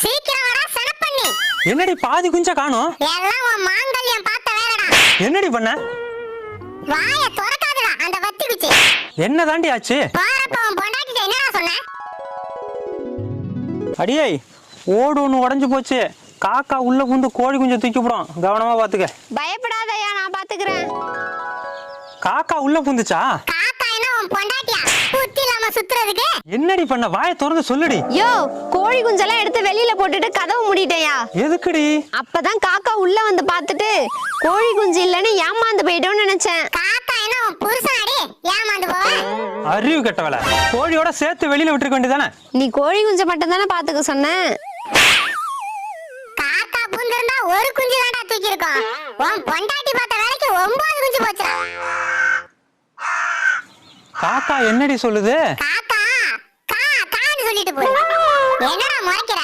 சீக்கிரம் வாடா சனப்பண்ணி. என்னடி பாதி குஞ்ச காணோம்? எல்லாம் உன் மாங்கல்யம் பார்த்த வேலைடா. என்னடி பண்ண? வாய திறக்காதடா அந்த வத்தி குச்சி. என்ன தாண்டி ஆச்சு? போறப்ப உன் பொண்டாட்டிட்ட என்னடா சொன்ன? அடியே ஓடு ஒன்று உடஞ்சு போச்சு. காக்கா உள்ள புந்து கோழி குஞ்சை தூக்கி போடும், கவனமா பாத்துக்க. பயப்படாதயா, நான் பாத்துக்கிறேன். காக்கா உள்ள புந்துச்சா? காக்கா என்ன உன் பொண்டாட்டியா? புத்தி இல்லாம சுத்துறதுக்கு? என்னடி பண்ண? வாயை திறந்து சொல்லுடி. யோ, கோழி குஞ்செல்லாம் எடுத்து வெளியில போட்டுட்டு கதவு மூடிட்டேயா. எதுக்குடி? அப்பதான் காக்கா உள்ள வந்து பார்த்துட்டு கோழி குஞ்சு இல்லன்னு ஏமாந்து போயிட்டோம்னு நினைச்சேன். காக்கா என்ன உன் புருஷனாடி? ஏமாந்து போவ? அறிவு கெட்டவள. கோழியோட சேர்த்து வெளியில விட்டுருக்க வேண்டியதானே? நீ கோழி குஞ்சை மட்டும் தானே பாத்துக்க சொன்ன. காக்கா புந்திருந்தா ஒரு குஞ்சு தான்டா தூக்கி இருக்கும். உன் பொண்டாட்டி பார்த்த வேலைக்கு 9 குஞ்சு போச்சுடா. காக்கா என்னடி சொல்லுது? காக்கா கான்னு சொல்லிட்டு போய் என்னடா முறைக்கிற?